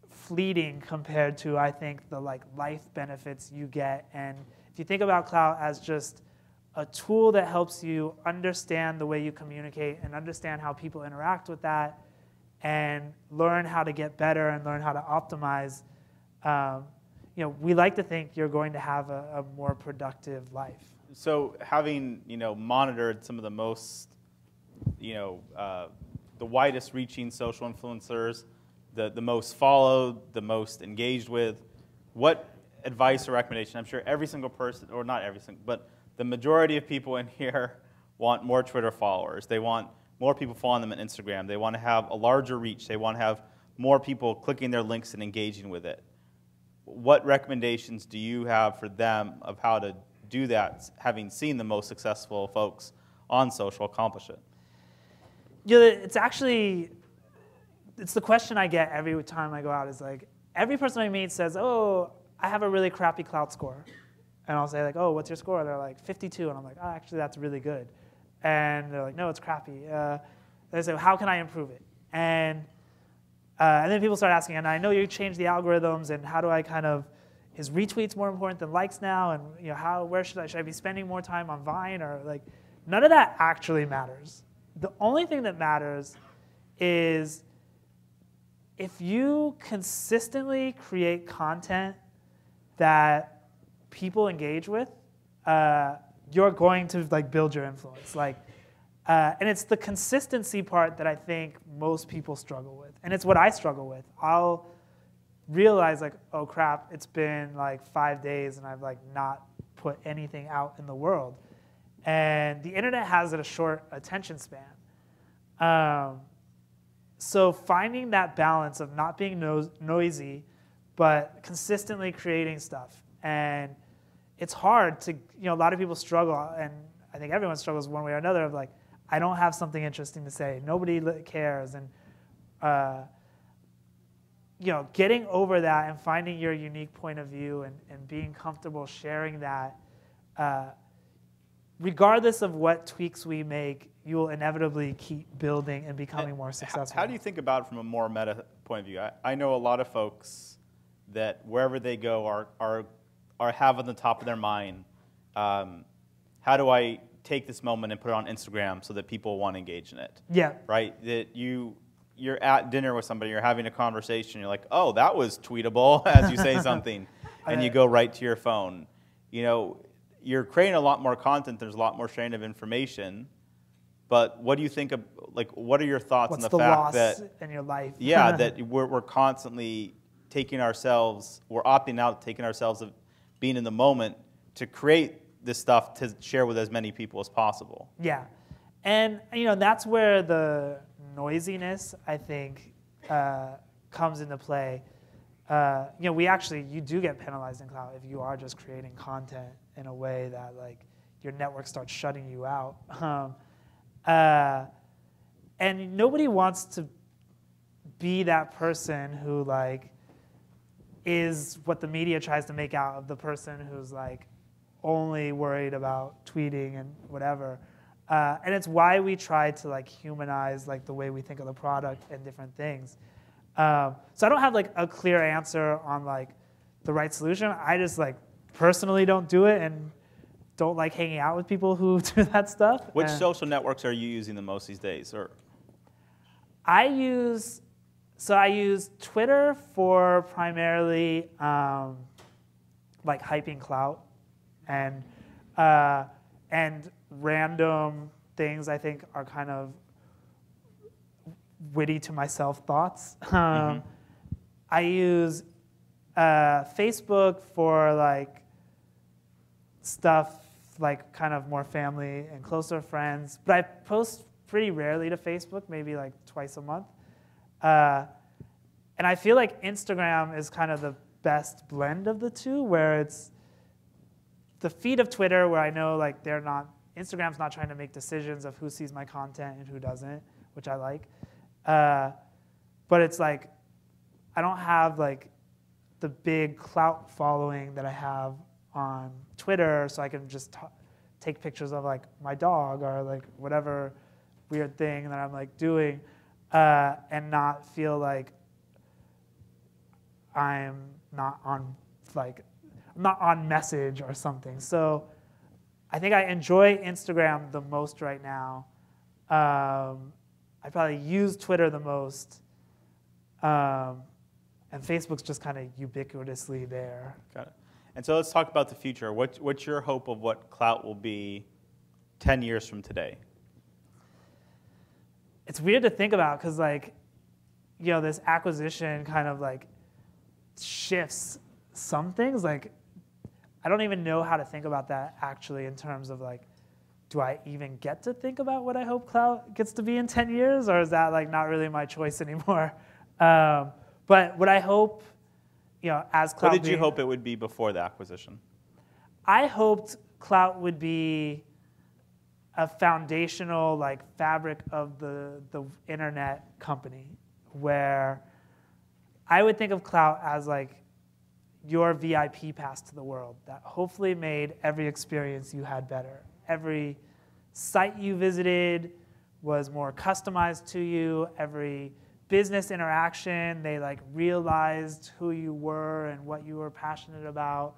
fleeting compared to, I think, the like life benefits you get. And if you think about Klout as just a tool that helps you understand the way you communicate and understand how people interact with that and learn how to get better and learn how to optimize, we like to think you're going to have a more productive life. So having monitored some of the most, the widest reaching social influencers, the most followed, the most engaged with, what advice or recommendation? I'm sure every single person, or not every single, but the majority of people in here want more Twitter followers. They want more people following them on Instagram. They want to have a larger reach. They want to have more people clicking their links and engaging with it. What recommendations do you have for them of how to do that, having seen the most successful folks on social accomplish it? It's the question I get every time I go out is like, every person I meet says, oh, I have a really crappy Klout score. And I'll say like, oh, what's your score? They're like 52, and I'm like, oh, actually that's really good. And they're like, no, it's crappy. They say, well, how can I improve it? And then people start asking, and I know you changed the algorithms, and how do I kind of, is retweets more important than likes now? And where should I be spending more time on Vine? Or like, none of that actually matters. The only thing that matters is if you consistently create content that people engage with, you're going to like build your influence. And it's the consistency part that I think most people struggle with. And it's what I struggle with. I'll realize like, oh crap, it's been like 5 days and I've like not put anything out in the world. And the internet has a short attention span. So finding that balance of not being noisy, but consistently creating stuff. And it's hard to, a lot of people struggle, and I think everyone struggles one way or another of like, I don't have something interesting to say. Nobody cares. And, getting over that and finding your unique point of view and being comfortable sharing that, regardless of what tweaks we make, you will inevitably keep building and becoming more successful. How do you think about it from a more meta point of view? I know a lot of folks that wherever they go are have on the top of their mind, how do I take this moment and put it on Instagram so that people want to engage in it? Yeah. Right? That you're at dinner with somebody, you're having a conversation, you're like, oh, that was tweetable, as you say something, and you go right to your phone. You're creating a lot more content, there's a lot more sharing of information, but what do you think of, like, what are your thoughts on the fact that in your life? Yeah, that we're constantly taking ourselves, we're opting out, taking ourselves of being in the moment to create this stuff to share with as many people as possible. Yeah, and that's where the noisiness, I think, comes into play. You do get penalized in Klout if you are just creating content in a way that like your network starts shutting you out. And nobody wants to be that person who like is what the media tries to make out of the person who's like only worried about tweeting and whatever. And it's why we try to like humanize like the way we think of the product and different things. So I don't have like a clear answer on like the right solution. I just like personally don't do it and don't like hanging out with people who do that stuff. Which social networks are you using the most these days? Or I use Twitter for primarily like hyping Klout and random things I think are kind of witty to myself thoughts. I use Facebook for like stuff like kind of more family and closer friends, but I post pretty rarely to Facebook, maybe like twice a month. And I feel like Instagram is kind of the best blend of the two, where it's the feed of Twitter where I know like Instagram's not trying to make decisions of who sees my content and who doesn't, which I like. But it's like, I don't have like the big Klout following that I have on Twitter, so I can just take pictures of like my dog or like whatever weird thing that I'm like doing, and not feel like I'm not on message or something. So I think I enjoy Instagram the most right now. I probably use Twitter the most, and Facebook's just kind of ubiquitously there. Got it. And so let's talk about the future. What's your hope of what Klout will be 10 years from today? It's weird to think about because like, this acquisition kind of like shifts some things. Like, I don't even know how to think about that actually in terms of like, do I even get to think about what I hope Klout gets to be in 10 years, or is that like not really my choice anymore? But what I hope, as Klout. What did you hope it would be before the acquisition? I hoped Klout would be a foundational like fabric of the internet company, where I would think of Klout as like your VIP pass to the world that hopefully made every experience you had better. Every site you visited was more customized to you. Every business interaction, they like realized who you were and what you were passionate about.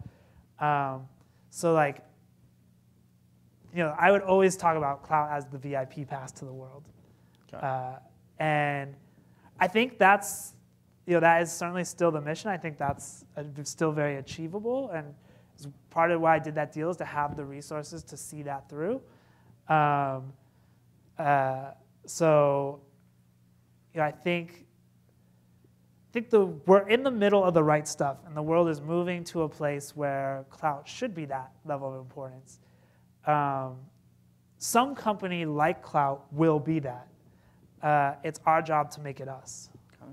So like, I would always talk about Klout as the VIP pass to the world. Okay. And I think that's, that is certainly still the mission. I think that's still very achievable, and part of why I did that deal is to have the resources to see that through. So, I think we're in the middle of the right stuff, and the world is moving to a place where Klout should be that level of importance. Some company like Klout will be that. it's our job to make it us. Okay.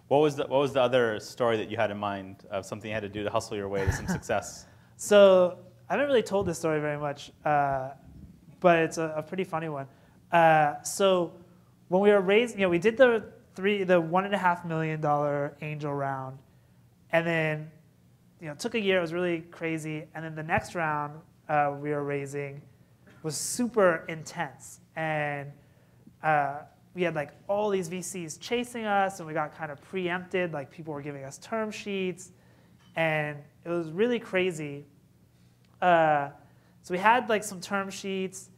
What was the other story that you had in mind of something you had to do to hustle your way to some success? So I haven't really told this story very much, but it's a pretty funny one. So when we were raised, we did the $1.5 million angel round, and then it took a year. It was really crazy, and then the next round we were raising was super intense, and we had like all these VCs chasing us, and we got kind of preempted. Like people were giving us term sheets, and it was really crazy. So we had like some term sheets,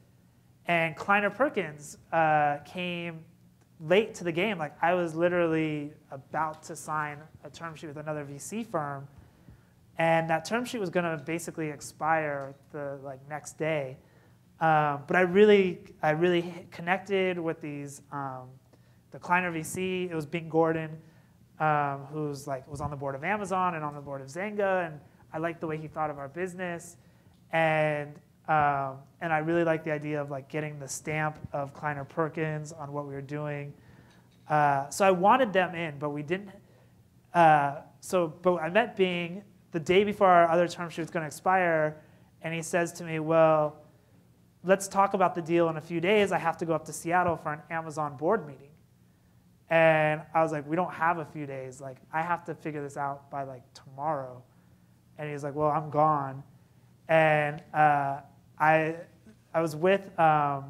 and Kleiner Perkins came late to the game. Like I was literally about to sign a term sheet with another VC firm, and that term sheet was going to basically expire the next day. But I really connected with these the Kleiner VC. It was Bing Gordon, who's was on the board of Amazon and on the board of Zynga, and I liked the way he thought of our business, and I really liked the idea of getting the stamp of Kleiner Perkins on what we were doing. So I wanted them in, but we didn't. But I met Bing the day before our other term sheet was going to expire, and he says to me, "Well, let's talk about the deal in a few days. I have to go up to Seattle for an Amazon board meeting." And I was like, "We don't have a few days. I have to figure this out by tomorrow." And he's like, "Well, I'm gone." And I was with a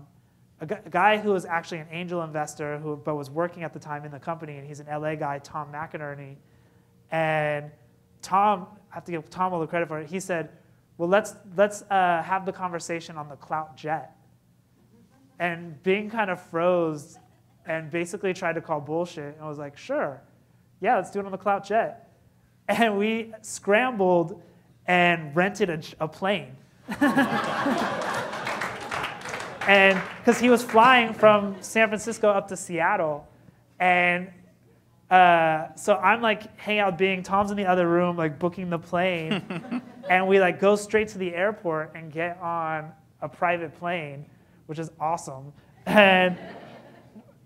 guy who was actually an angel investor but was working at the time in the company, and he's an LA guy, Tom McInerney. And Tom, I have to give Tom all the credit for it. He said, "Well, let's have the conversation on the Klout jet." And Bing kind of froze and basically tried to call bullshit. And I was like, "Sure, yeah, let's do it on the Klout jet." And we scrambled and rented a plane. And because he was flying from San Francisco up to Seattle, and so I'm hanging out with Bing. Tom's in the other room, booking the plane, and we go straight to the airport and get on a private plane, which is awesome. And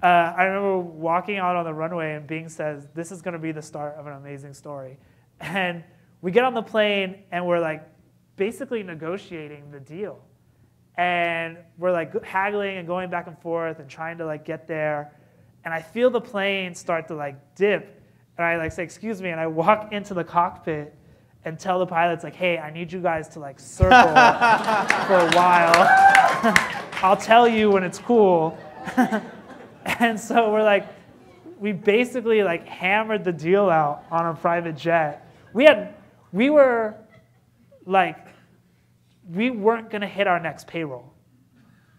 I remember walking out on the runway, and Bing says, "This is going to be the start of an amazing story." And we get on the plane, and we're basically negotiating the deal. And we're haggling and going back and forth and trying to get there. And I feel the plane start to dip. And I say, "Excuse me," and I walk into the cockpit and tell the pilots "Hey, I need you guys to circle for a while. I'll tell you when it's cool." And so we basically hammered the deal out on a private jet. We weren't going to hit our next payroll.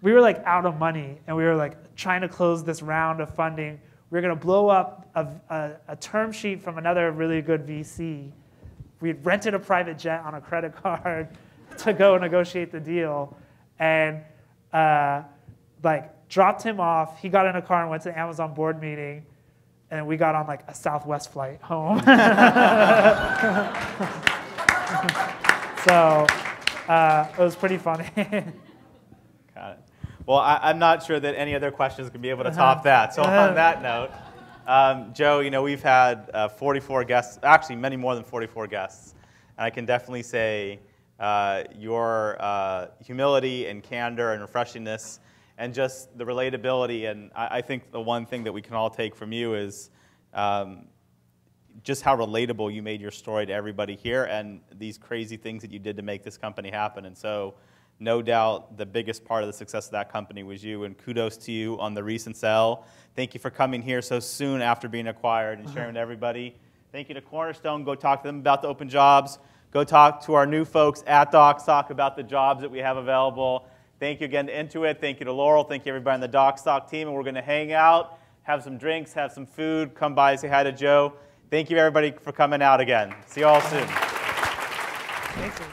We were out of money, and we were trying to close this round of funding. We were going to blow up a term sheet from another really good VC. We had rented a private jet on a credit card to go negotiate the deal, and dropped him off. He got in a car and went to the Amazon board meeting, and we got on a Southwest flight home. So it was pretty funny. Got it. Well, I'm not sure that any other questions can be able to top that. So on that note, Joe, we've had 44 guests, actually many more than 44 guests. And I can definitely say your humility and candor and refreshingness and just the relatability. And I think the one thing that we can all take from you is just how relatable you made your story to everybody here and these crazy things that you did to make this company happen. And so no doubt the biggest part of the success of that company was you, and kudos to you on the recent sale. Thank you for coming here so soon after being acquired and sharing with everybody. Thank you to Cornerstone. Go talk to them about the open jobs. Go talk to our new folks at Docstoc about the jobs that we have available. Thank you again to Intuit. Thank you to Laurel. Thank you everybody on the Docstoc team. And we're going to hang out, have some drinks, have some food, come by, say hi to Joe. Thank you everybody for coming out again. See you all soon. Thank you.